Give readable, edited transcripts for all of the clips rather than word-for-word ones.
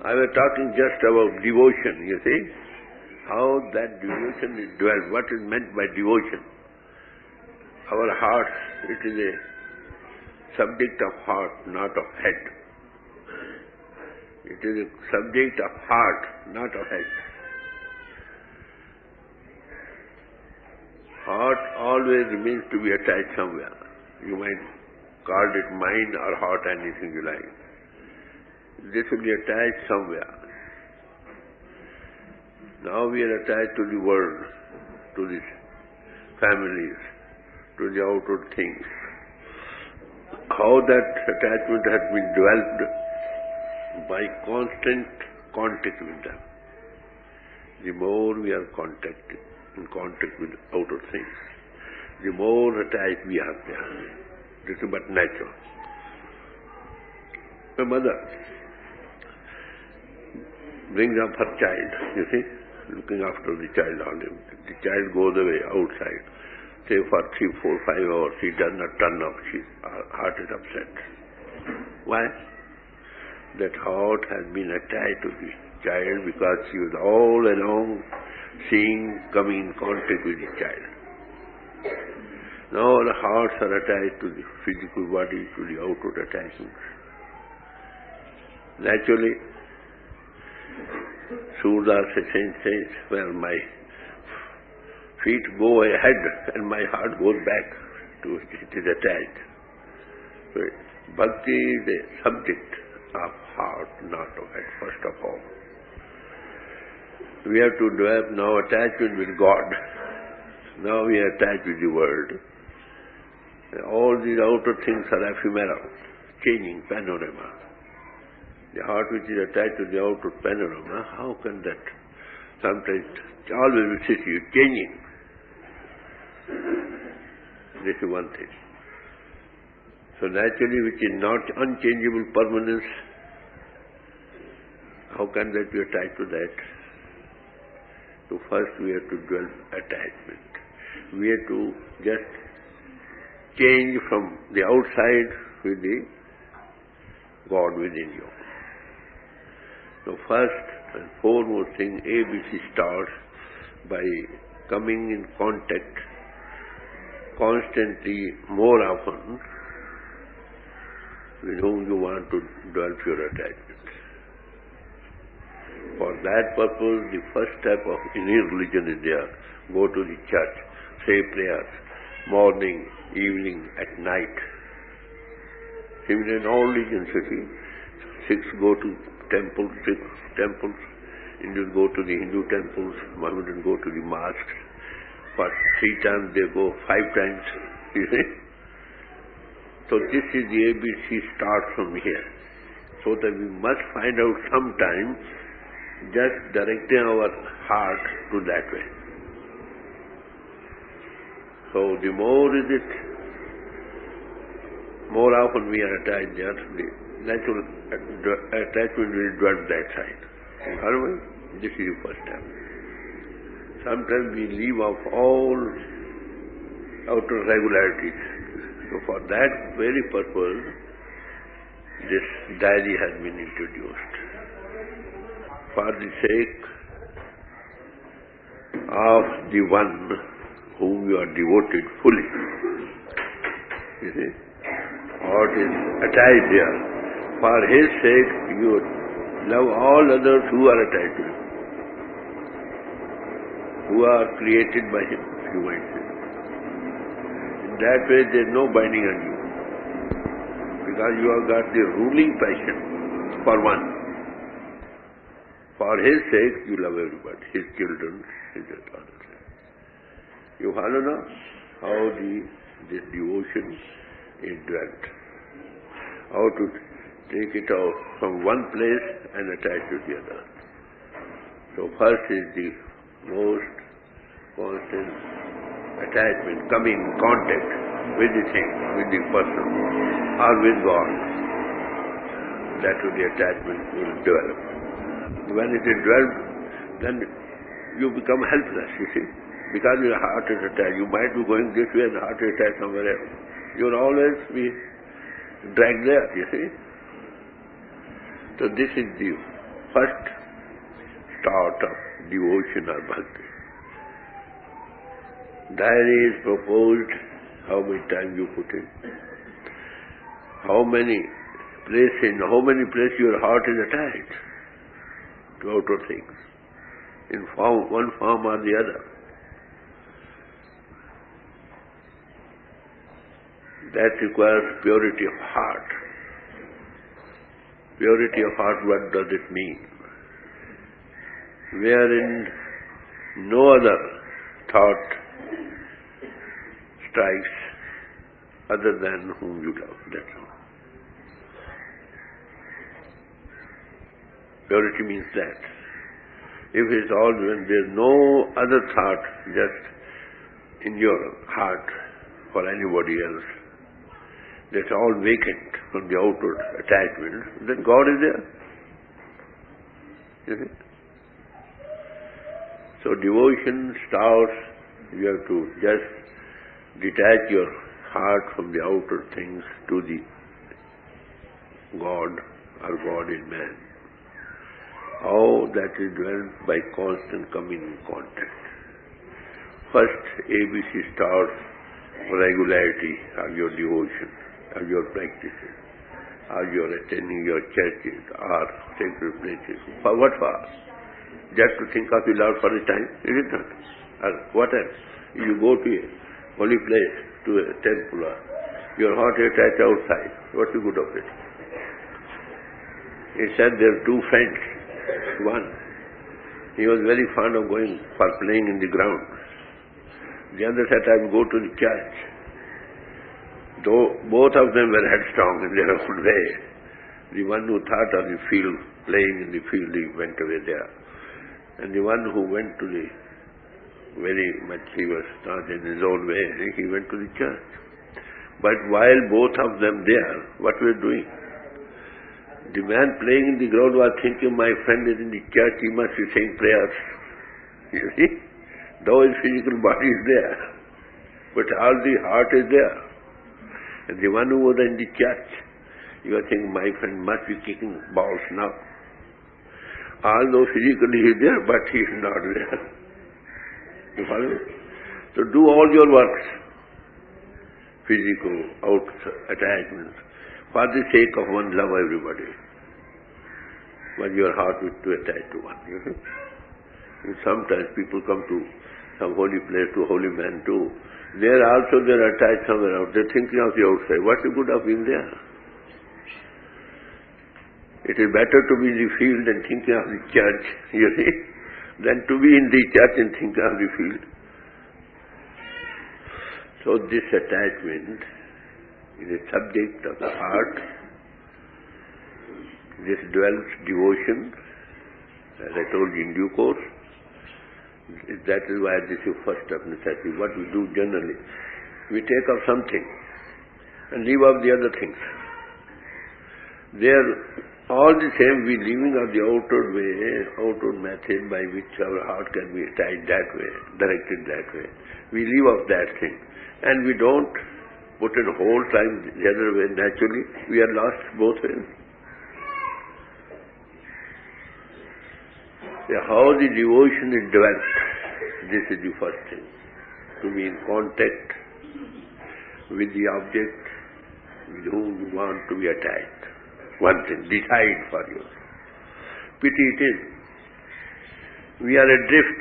I was talking just about devotion, you see. How that devotion is dwelt, what is meant by devotion. Our heart, it is a subject of heart, not of head. It is a subject of heart, not of head. Heart always remains to be attached somewhere. You might call it mind or heart, anything you like. This will be attached somewhere. Now we are attached to the world, to the families, to the outward things. How that attachment has been developed by constant contact with them. The more we are in contact with outer things, the more attached we are there. This is but natural. A mother brings up her child, you see, looking after the child on him. The child goes away outside, say for 3, 4, 5 hours, she does not turn up, her heart is upset. Why? That heart has been attached to the child because she was all along seeing, coming in contact with the child. Now the hearts are attached to the physical body, to the outward attachments. Naturally, Surdas says, well, my feet go ahead and my heart goes back to it is attached. So bhakti is a subject of heart, not of head, first of all. We have to develop now attachment with God. Now we are attached with the world. All these outer things are ephemeral, changing panorama. The heart which is attached to the outer panorama, how can that sometimes always visit you, changing? This is one thing. So naturally, which is not unchangeable permanence, how can that be attached to that? So first we have to develop attachment. We have to just change from the outside with the God within you. So first and foremost thing, ABC starts by coming in contact constantly, more often, with whom you want to develop your attachment. For that purpose, the first step of any religion is there. Go to the church, say prayers, morning, evening, at night. Even in all religions, you see, 6 go to temples, 6 temples. Indians go to the Hindu temples, Mohammedans go to the mosques. For 3 times they go, 5 times, you see. So this is the ABC start from here. So that we must find out some time just directing our heart to that way. So the more is it, more often we are attached there, the natural attachment will develop that side. However, this is the first step. Sometimes we leave off all outer regularities. So for that very purpose, this diary has been introduced. For the sake of the one whom you are devoted fully. You see, what is attached there. For his sake, you love all others who are attached to him, who are created by him, you might say. In that way, there is no binding on you, because you have got the ruling passion for one. For his sake, you love everybody, his children, his others. You follow now how this devotion is dwelt. How to take it out from one place and attach to the other. So first is the most constant attachment, coming in contact with the thing, with the person, or with God. That will the attachment will develop. When it is developed, then you become helpless, you see. Because your heart is attached. You might be going this way and the heart is attached somewhere else. You will always be dragged there, you see. So this is the first start of devotion or bhakti. Diary is proposed, how much time you put in, how many places your heart is attached to outer things, in one form or the other. That requires purity of heart. Purity of heart, what does it mean? Wherein no other thought strikes other than whom you love. That's all. Purity means that. If it's all, when there's no other thought just in your heart for anybody else, that's all vacant from the outer attachment, then God is there. You see? So devotion starts, you have to just detach your heart from the outer things to the God or God in man. How that is done? By constant coming in contact. First, ABC starts regularity of your devotion, of your practices, of your attending your churches or sacred places. For what for? Just to think of the Lord for a time? Is it not? Or what else? You go to a holy place, to a temple, your heart is attached outside. What's the good of it? He said there are two friends. One, he was very fond of going for playing in the ground. The other said, I will go to the church. Though both of them were headstrong in their own way, the one who thought of the field, playing in the field, he went away there. And the one who went to the very much, he was not in his own way, he went to the church. But while both of them there, what were doing? The man playing in the ground was thinking, my friend is in the church, he must be saying prayers. You see? Though his physical body is there, but all the heart is there. And the one who was in the church, you are thinking, my friend must be kicking balls now. Although physically he is there, but he is not there. You follow? So do all your works, physical, out attachments, for the sake of one, love everybody. But your heart is too attached to one. You see? And sometimes people come to some holy place, to holy man too. There also they are attached somewhere else. They're thinking of the outside. What's the good of being there? It is better to be in the field and thinking of the church, you see, than to be in the church and thinking of the field. So this attachment is a subject of the heart. This develops devotion, as I told you, in due course. That is why this is first of necessity. What we do generally, we take up something and leave out the other things. They are all the same, we leaving of the outward way, outward method by which our heart can be attached that way, directed that way. We leave off that thing. And we don't put it whole time the other way. Naturally, we are lost both ways. How the devotion is developed, this is the first thing. To be in contact with the object with whom you want to be attached. One thing, decide for you. Pity it is. We are adrift.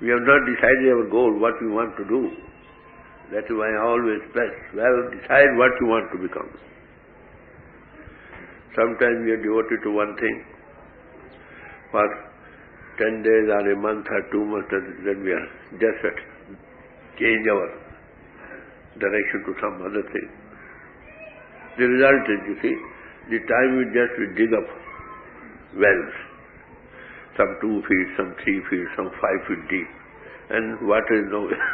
We have not decided our goal, what we want to do. That is why I always stress, well, decide what you want to become. Sometimes we are devoted to one thing for 10 days or a month or 2 months, then we are just change our direction to some other thing. The result is, you see, the time we dig up wells, some 2 feet, some 3 feet, some 5 feet deep, and water is nowhere.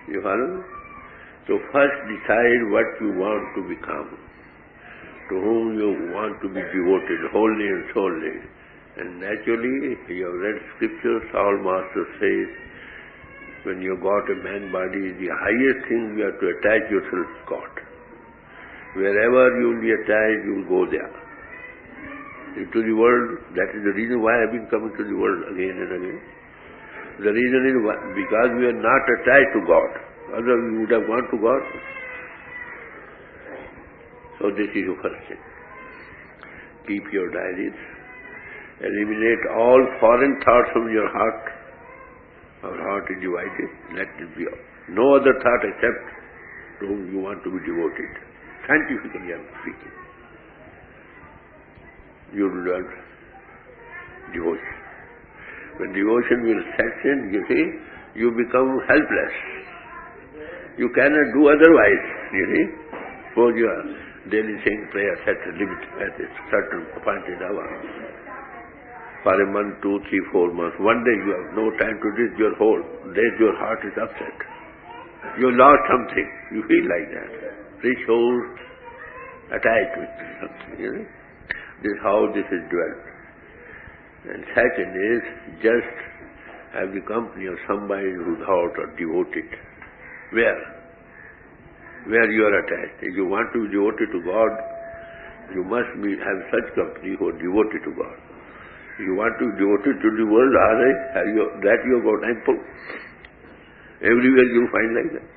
You follow? So first decide what you want to become, to whom you want to be devoted wholly and solely. And naturally, you have read scriptures, all masters say, when you got a man body, the highest thing you have to attach yourself to God. Wherever you will be attached, you will go there. Into the world, that is the reason why I have been coming to the world again and again. The reason is because we are not attached to God. Otherwise we would have gone to God. So this is your first thing. Keep your diaries. Eliminate all foreign thoughts from your heart. Our heart is divided. Let it be no other thought except to whom you want to be devoted. Scientifically I am speaking. You will learn devotion. When devotion will set in, you see, you become helpless. You cannot do otherwise, you see. Suppose you are daily saying prayers at a limit, at a certain appointed hour. For a month, 2, 3, 4 months. One day you have no time to this, your whole day your heart is upset. You lost something. You feel like that. Threshold attached with something, you know. This is how this is developed. And second is just have the company of somebody whose heart are devoted. Where? Where you are attached. If you want to be devoted to God, you must have such company who are devoted to God. If you want to be devoted to the world, that you have got ample. Everywhere you will find like that.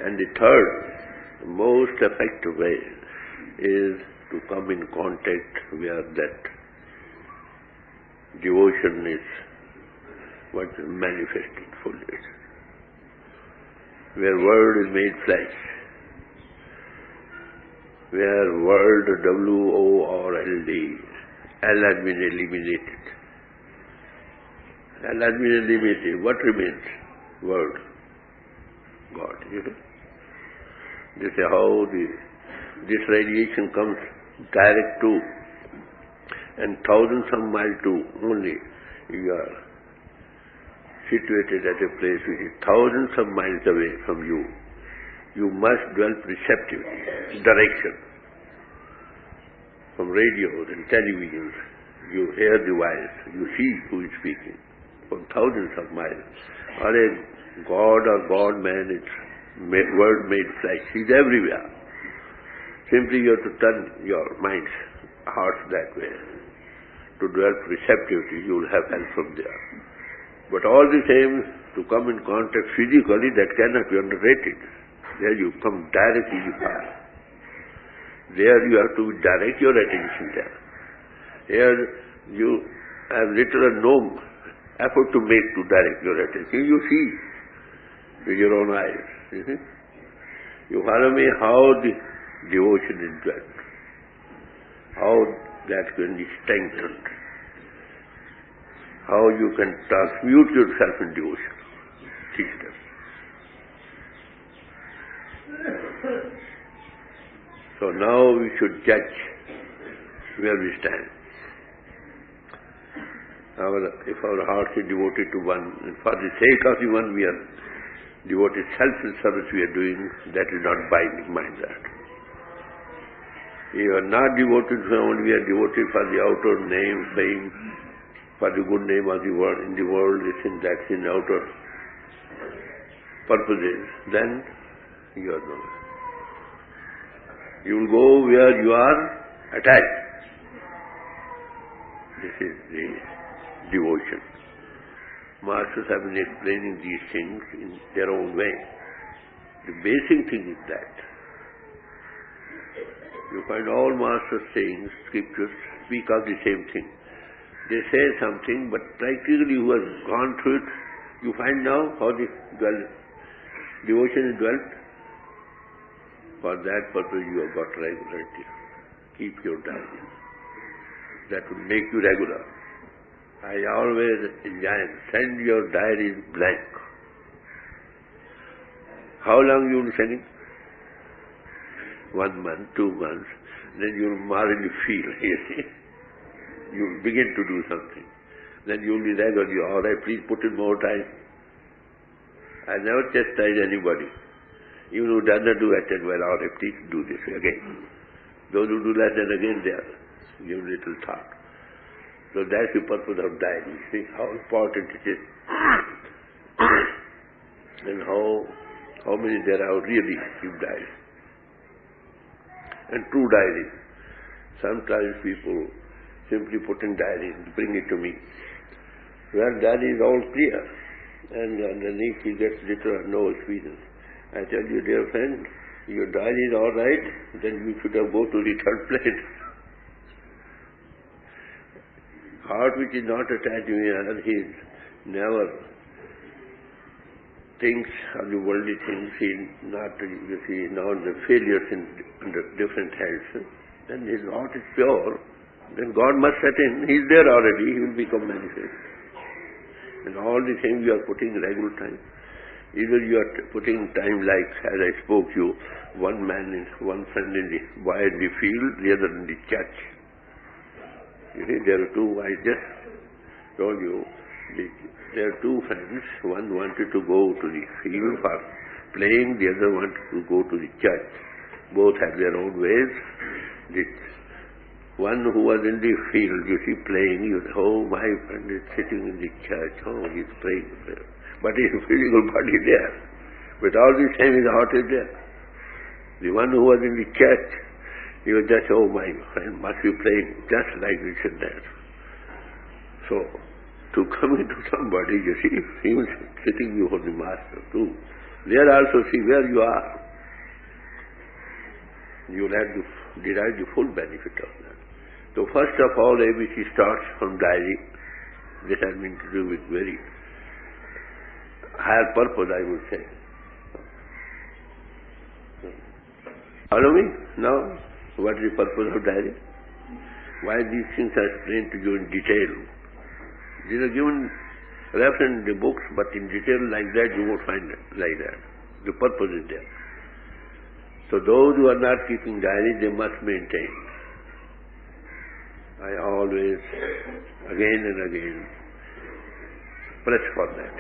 And the third, most effective way is to come in contact where that devotion is what is manifested fully. Where word is made flesh. Where word, W-O-R-L-D, L has been eliminated. L has been eliminated. What remains? Word. God. You know? This is how this radiation comes direct to, and thousands of miles to only. You are situated at a place which is thousands of miles away from you. You must develop receptivity, direction. From radios and televisions, you hear the voice, you see who is speaking. From thousands of miles. Or a God or God-man, it's word made flesh. He's everywhere. Simply you have to turn your minds, hearts that way. To develop receptivity, you will have help from there. But all the same, to come in contact physically, that cannot be underrated. There you come directly you pass. There you have to direct your attention there. Here you have little or no effort to make to direct your attention. You see with your own eyes. You see? You follow me how the devotion is done. How that can be strengthened. How you can transmute yourself in devotion. Teach us. So now we should judge where we stand. If our hearts are devoted to one, and for the sake of the one we are devoted, selfless service we are doing, that is not binding, mind that. If you are not devoted to someone, we are devoted for the outer name, fame, for the good name of the world, in the world, this and that, in outer purposes, then you are no. You will go where you are attached. This is the devotion. Masters have been explaining these things in their own way. The basic thing is that. You find all masters' sayings, scriptures, speak of the same thing. They say something, but practically who has gone through it, you find now how the devotion is developed. For that purpose you have got regularity. Keep your diary. That will make you regular. I always enjoy, send your diaries blank. How long you will send it? 1 month, 2 months, then you will morally feel, you see. You will begin to do something. Then you will be regular. All right, please put in more time. I never chastise anybody. Even who does not do attend well, all right, please do this again. Those who do less than again, they are give little thought. So that's the purpose of diary. See how important it is. And how many there are really keep diary. and true diary. Sometimes people simply put in diary and bring it to me. Well, diary is all clear, and underneath he gets little or no experience. I tell you, dear friend, your diary is all right, then you should have go to the third plane. Heart which is not attached to another, he never thinks of the worldly things, he not, you see, now the failures in under different heads. Then his heart is pure, then God must set in. He is there already, he will become manifest. And all the things you are putting regular time. Either you are putting time like, as I spoke to you, one friend in the boy in the field, the other in the church. You see, there are two, I just told you, there are two friends. One wanted to go to the field for playing, the other wanted to go to the church. Both had their own ways. The one who was in the field, you see, playing, you say, oh, my friend is sitting in the church, oh, he's praying. But his physical body there. But all the same, his heart is there. The one who was in the church, he was just, oh, my friend must be praying just like this and that. So, to come into somebody, you see, he was sitting before the master too. There also see where you are. You will have to derive the full benefit of that. So first of all, ABC starts from diary. This has been to do with very higher purpose, I would say. Follow me? Now, what is the purpose of diary? Why these things are explained to you in detail. These are given reference in the books, but in detail like that you won't find it like that. The purpose is there. So those who are not keeping diary, they must maintain. I always, again and again, press for that.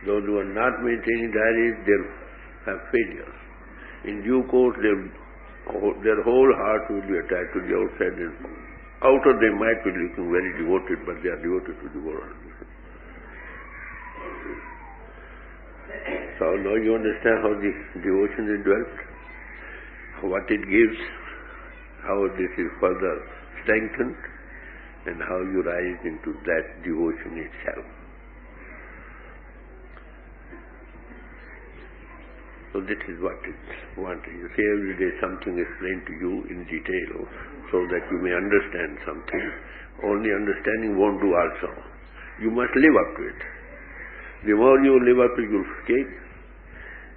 Those who are not maintaining diaries, they have failures. In due course, their whole heart will be attached to the outside. And outer they might be looking very devoted, but they are devoted to the world. So now you understand how the devotion is developed, what it gives, how this is further strengthened, and how you rise into that devotion itself. So this is what it's wanted. You see, every day something explained to you in detail so that you may understand something. Only understanding won't do also. You must live up to it. The more you live up to it, you'll escape.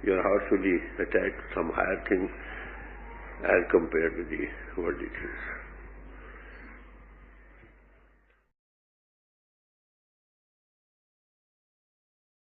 Your heart will be attached to some higher thing as compared with the worldly things.